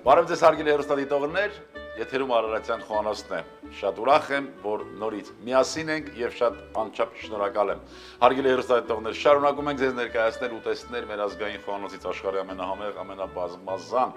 Բարև ձեզ հարգելի հեռուստադիտողներ, եթերում Արարատյան Խոհանոցն է։ Շատ ուրախ եմ, որ նորից միասին ենք եւ շատ անչափ շնորհակալ եմ։ Հարգելի հեռուստադիտողներ, շարունակում ենք ձեզ ներկայացնել ուտեստներ մեր ազգային խոհանոցից աշխարհի ամենահամեղ, ամենաբազմազան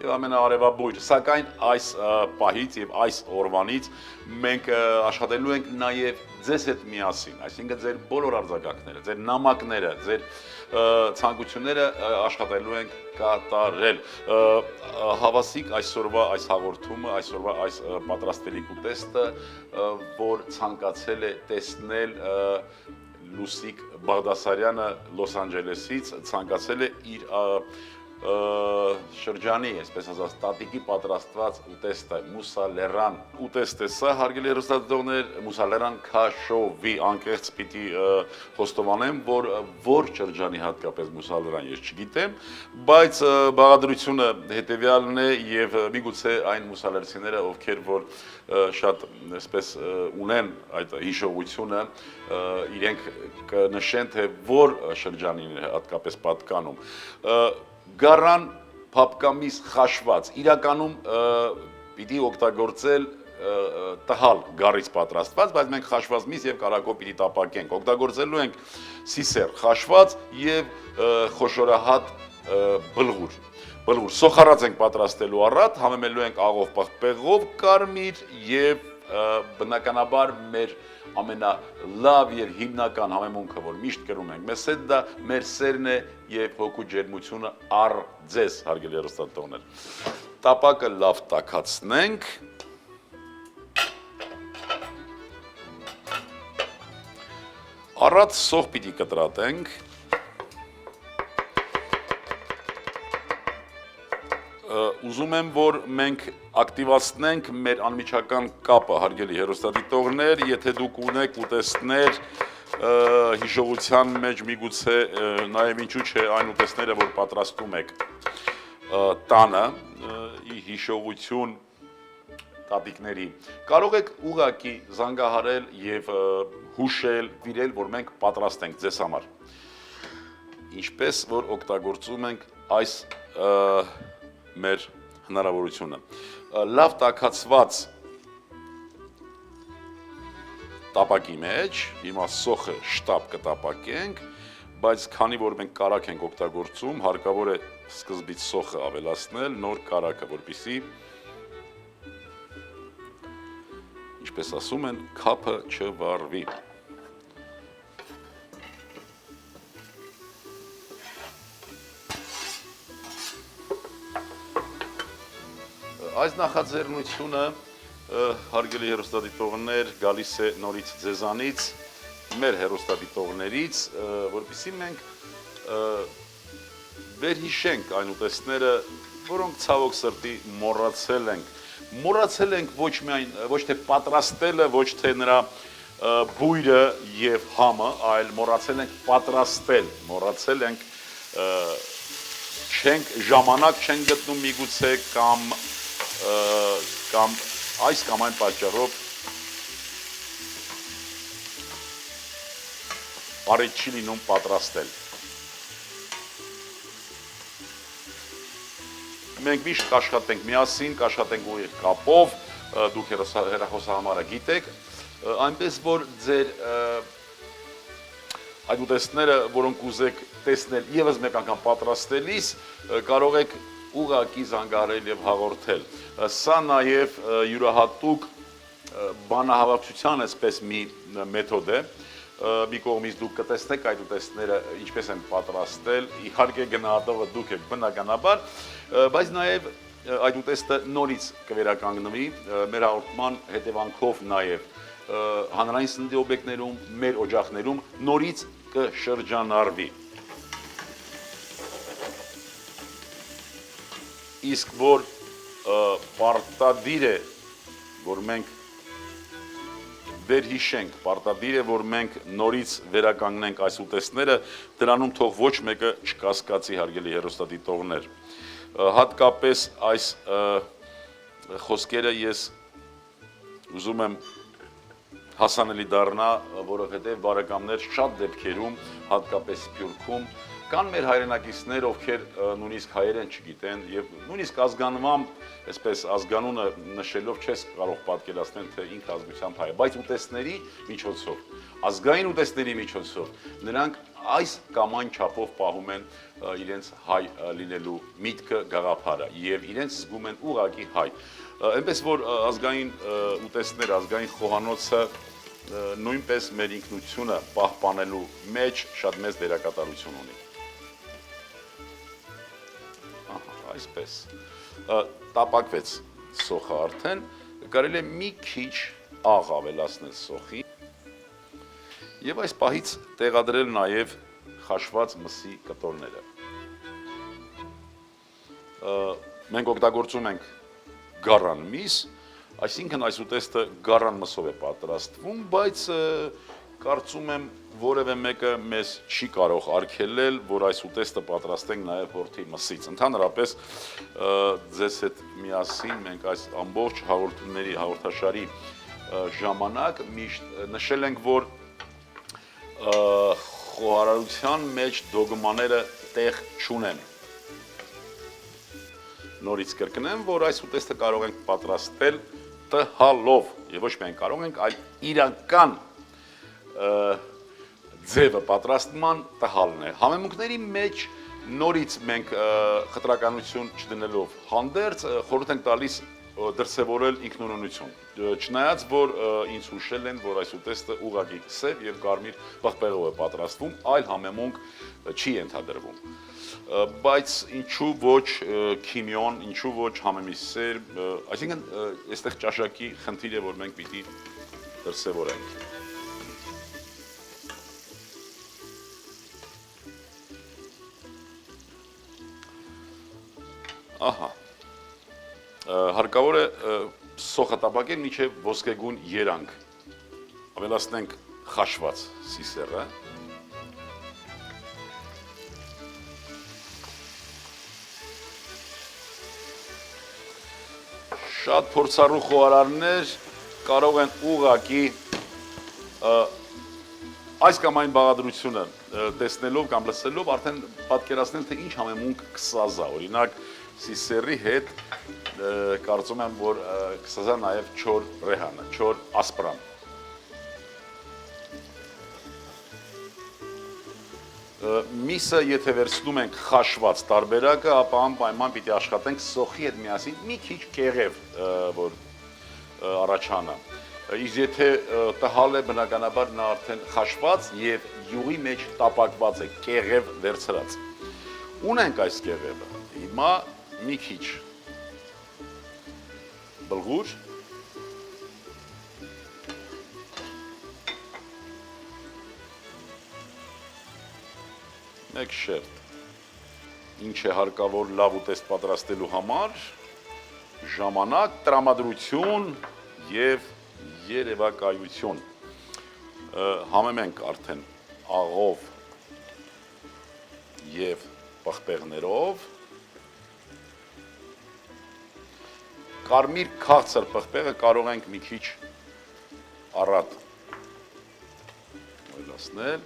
եւ ամենաարևաբույր։ Սակայն այս պահից եւ այս օրվանից մենք աշխատելու ենք նաեւ ձեզ հետ միասին, այսինքն ձեր բոլոր արձագանքները, ձեր նամակները, ձեր ցանկությունները աշխատելու ենք կատարել։ Հավասիկ այսօրվա այս հաղորդումը, այսօրվա այս պատրաստելիք ուտեստը, որ ցանկացել է տեսնել Լուսիկ Բաղդասարյանը Լոս Անջելեսից, ցանկացել է իր շրջանի, այսպես ասած, տատիկի պատրաստված ուտեստը, մուսալերան ուտեստ է սա, հարգելի հեռուստադիտողներ, մուսալերան քաշովի, անկեղծ պիտի խոստովանեմ, որ շրջանի հատկապես մուսալերան ես չգիտեմ, բայց բաղադրությունը հետևյալն է եւ միգուցե այն մուսալերցիները, ովքեր որ շատ այսպես ունեն այդ հիշողությունը, իրենք կնշեն, թե որ շրջանին է հատկապես պատկանում։ Գարան փապկամիս խաշված, իրականում պիտի օգտագործել տհալ գարից պատրաստված, բայց մենք խաշված միս եւ կարագով պիտի տապակենք, օգտագործելու ենք սիսեր խաշված եւ խոշորահատ բլղուր, սոխարած ենք պատրաստելու առատ, համեմելու ենք աղով պղպեղով, կարմիր եւ բնականաբար մեր ամենալավ եւ հիմնական համեմունքը, որ միշտ կրում ենք, մեզ հետ դա մեր սերն է եւ հոգու ջերմությունը առ ձեզ, հարգելի հեռուստադիտողներ։ Տապակը լավ տաքացնենք։ Առատ սոխ պիտի կտրատենք։ Ուզում եմ, որ մենք ակտիվացնենք մեր անմիջական կապը, հարգելի հեռուստադիտողներ, եթե դուք ունեք ուտեստներ հիշողության մեջ միգուցե նաև ինչու՞ չէ այն ուտեստները, որ պատրաստում եք տանը, հիշողություն տատիկների, կարող եք ուղղակի զանգահարել եւ հուշել, վիրել, որ մենք պատրաստենք ձեզ համար։ Ինչպես որ օգտագործում ենք այս մեր հնարավորությունը։ Լավ տաքացված տապակի մեջ, հիմա սոխը շտապ կտապակենք, բայց քանի որ մենք կարագ ենք օգտագործում, հարկավոր է սկզբից սոխը ավելացնել, նոր կարագը, որպեսզի, ինչպես ասում են, քափը չվառվի։ Այս նախաձեռնությունը, հարգելի հեռուստադիտողներ, գալիս է նորից ձեզանից, մեր հեռուստադիտողներից, որպեսզի մենք վերհիշենք այն ուտեստները, որոնք ցավոք սրտի մոռացել ենք ոչ թե պատրաստելը, ոչ թե նրա բույրը եւ համը, այլ մոռացել ենք պատրաստել, մոռացել ենք ժամանակ չենք գտնում միգուցե կամ այս կամ այն պատճառով բարդ չի լինում պատրաստել։ Մենք միշտ կաշխատենք միասին, կաշխատենք ուղիղ կապով, դուք հեռախոսահամարը գիտեք, այնպես որ ձեր այդ ուտեստները, որոնք ուզեք տեսնել եւս մեկ անգամ պատրաստելիս, կարող եք ուղղակի զանգահարել եւ հաղորդել։ Սա նաեւ յուրահատուկ բանահավաքչության այսպես մի մեթոդ է, մի կողմից դուք կտեսնեք այդ ուտեստները ինչպես են պատրաստել, իհարկե գնահատողը դուք եք բնականաբար, բայց նաեւ այդ ուտեստը նորից կվերականգնվի մեր հաղորդման հետևանքով նաեւ հանրային սննդի օբյեկտներում, մեր օջախներում նորից կշրջանառվի։ Իսկ որ պարտադիր է, որ մենք վերհիշենք, պարտադիր է, որ մենք նորից վերականգնենք այս ուտեստները, դրանում թող ոչ մեկը չկասկածի, հարգելի հեռուստադիտողներ։ Հատկապես այս խոսքերը ես ուզում եմ հասանելի դառնա, որովհետև բարեկամներ շատ դեպքերում, հատկապես Սփյուռքում, Կան մեր հայրենակիցներ, ովքեր նույնիսկ հայերեն չգիտեն եւ նույնիսկ ազգանվամբ, այսպես ազգանունը նշելով չես կարող պատկերացնել, թե ինքը ազգությամբ հայ է, բայց ուտեստների միջոցով, ազգային ուտեստների միջոցով նրանք այս կամ այն չափով պահում են իրենց հայ լինելու միտքը, գաղափարը եւ իրենց զգում են ուղղակի հայ։ Այնպես որ ազգային ուտեստներ, ազգային խոհանոցը նույնպես մեր ինքնությունը պահպանելու մեջ շատ մեծ դերակատարություն ունի։ Այսպես տապակվեց սոխը արդեն, կարելի է մի քիչ աղ ավելացնել սոխի եւ այս պահից տեղադրել նաեւ խաշված մսի կտորները։ Մենք օգտագործում ենք գառան միս, այսինքն այս ուտեստը գառան մսով է պատրաստվում, բայց կարծում եմ որևէ մեկը մեզ չի կարող արգելել, որ այս ուտեստը պատրաստենք նաև որդի մսից։ Ընդհանրապես ձեզ հետ միասին մենք այս ամբողջ հաղորդաշարի ժամանակ միշտ նշել ենք, որ խոհարարության մեջ դոգմաները տեղ չունեն։ Նորից կրկնեմ, որ այս ուտեստը կարող ենք պատրաստել տհալով, եւ ոչ միայն կարող ենք, այլ իրական ձևը պատրաստման տհալն է։ Համեմունքների մեջ նորից մենք խտրականություն չդնելով հանդերձ խորհուրդ ենք տալիս դրսևորել ինքնուրույնություն։ Չնայած որ ինձ հուշել են, որ այս ուտեստը ուղղակի սև եւ կարմիր պղպեղով է պատրաստվում, այլ համեմունք չի ենթադրվում։ Բայց ինչու ոչ քիմիոն, ինչու ոչ համեմիսեր, այսինքն այստեղ ճաշակի խնդիր է, որ մենք պիտի դրսևորենք։ Ահա։ Հարկավոր է սոխը տապակել մինչև ոսկեգույն երանգ։ Ավելացնենք խաշված սիսեռը։ Շատ փորձառու խոհարարներ կարող են ուղղակի այս կամ այն բաղադրությունը տեսնելով կամ լսելով արդեն պատկերացնել, թե ինչ համեմունք կսազա, օրինակ սիսեռի հետ կարծում եմ, որ կսազա նաև չոր ռեհանը, չոր ասպրան։ Միսը եթե վերցնում ենք խաշված տարբերակը, ապա անպայման պիտի աշխատենք սոխի հետ միասին մի քիչ կեղև, որ առաջանա։ Իսկ եթե տհալ է, բնականաբար նա արդեն խաշված եւ յուղի մեջ տապակված է, կեղև վերցրած։ Ունենք այս կեղևը։ Հիմա մի քիչ բլղուր, մեկ շերտ, ինչ է հարկավոր լավ ուտեստ պատրաստելու համար, ժամանակ, տրամադրություն և երևակայություն։ Համեմենք արդեն աղով և պղպեղներով, կարմիր քաղցր պղպեղը կարող ենք մի քիչ առատ ավելացնել,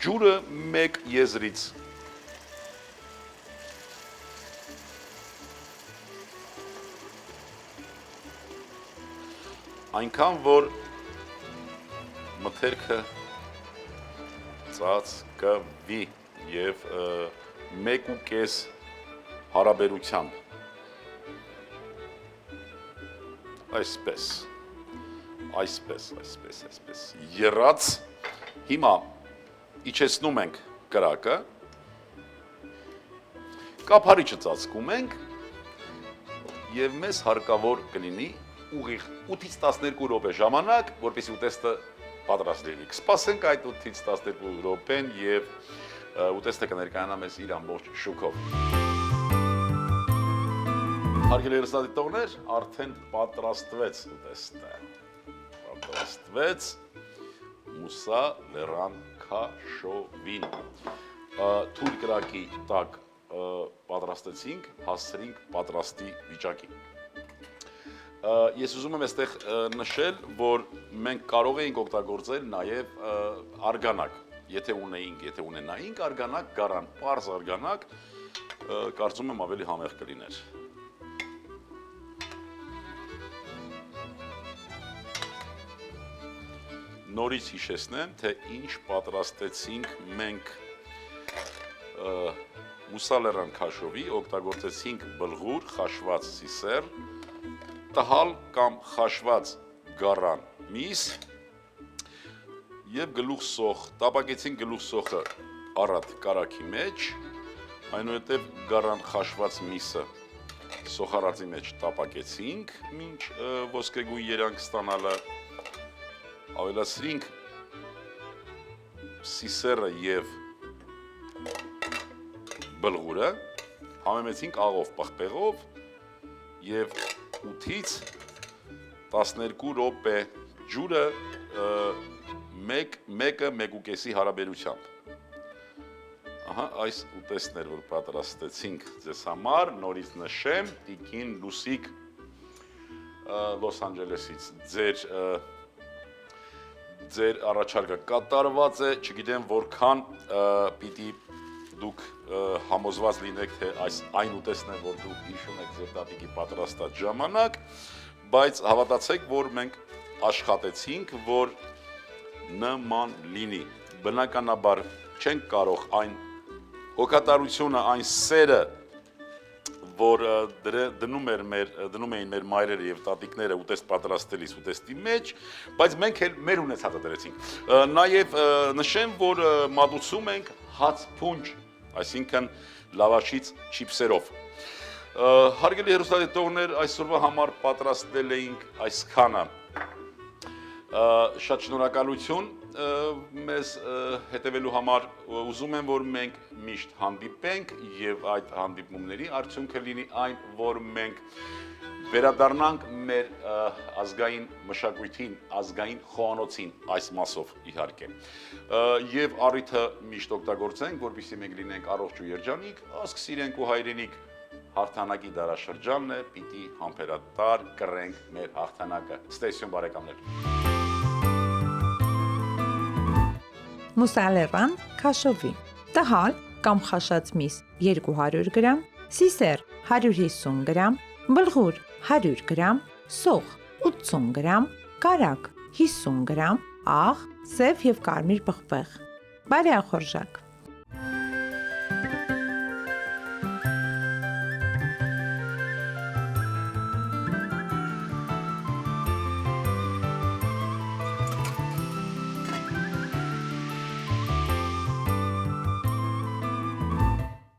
ջուրը մեկ եզրից այնքան, որ մթերքը ծածկվի և 1.5 հարաբերությամբ, այսպես, եռած, հիմա իջեցնում ենք կրակը, կափարիչը ծածկում ենք և մեզ հարկավոր կլինի ուղիղ 8-ից 12 րոպե ժամանակ, որպեսզի ուտեստը պատրաստ լինի։ Կսպասենք այդ 8-ից 12 րոպեն և ուտեստը կներկայանա մեզ իր ամբողջ շուքով։ Հարգելի հեռուստադիտողներ, արդեն պատրաստվեց ուտեստը։ Պատրաստվեց մուսա լեռան քաշովին։ Թույլ կրակի տակ պատրաստեցինք, հասցրինք պատրաստի վիճակի։ Ես ուզում եմ այստեղ նշել, որ մենք կարող էինք օգտագործել նաև արգանակ, եթե ունենայինք արգանակ, գարան, պարզ արգանակ, կարծում եմ ավելի համեղ կլիներ։ Նորից հիշեցնեմ, թե ինչ պատրաստեցինք մենք մուսալերան քաշովի, օգտագործեցինք բլղուր, խաշված սիսեր, տհալ կամ խաշված գարան միս և գլուխ սոխ, տապակեցինք գլուխ սոխը առատ կարագի մեջ, այնուհետև գարան խաշված միսը սոխարածի մեջ տապակեցինք, մինչ ոսկեգույն երանգ ստանալը, ավելացրինք սիսերը և բլղուրը, համեմեցինք աղով պղպեղով և 8-ից 12 րոպե ջուրը մեկը մեկուկեսի հարաբերությամբ։ Այս ուտեստն էր, որ պատրաստեցինք ձեզ համար, նորից նշեմ, Տիկին Լուսիկ Լոս Անջելեսից ձեր առաջարկը կատարված է, չգիտեմ որքան պիտի դուք համոզված լինեք, թե այն ուտեստն է, որ դուք հիշում եք ձեր տատիկի պատրաստած ժամանակ, բայց հավատացեք, որ մենք աշխատեցինք, որ նման լինի, բնականաբար չենք կարող այն հոգատարությունը, այն սերը, որ դնում էին մեր մայրերը և տատիկները ուտեստ պատրաստելիս ուտեստի մեջ, բայց մենք էլ մեր ունեցածը դրեցինք։ Նաև նշեմ, որ մատուցում ենք հաց փունջ, այսինքն լավաշից չիպսերով։ Հարգելի հեռուստադիտողներ, այսօրվա համար պատրաստել էինք այսքանը։ Շատ շնորհակալություն մեզ հետևելու համար, ուզում եմ, որ մենք միշտ հանդիպենք և այդ հանդիպումների արդյունքը լինի այն, որ մենք վերադառնանք մեր ազգային մշակույթին, ազգային խոհանոցին, այս մասով իհարկե, և առիթը միշտ օգտագործենք, որպեսզի մենք լինենք առողջ ու երջանիկ, ազգ սիրենք ու հայրենիք, հաղթանակի դարաշրջանն է, պիտի համբերատար կռենք մեր հաղթանակը։ Ստեսյուն բարեկամներ։ Մուսալերան քաշովի, տհալ կամ խաշած միս 200 գրամ, սիսեր 150 գրամ, բլղուր 100 գրամ, սոխ 80 գրամ, կարագ 50 գրամ, աղ, սև և կարմիր պղպեղ, բարեախորժակ։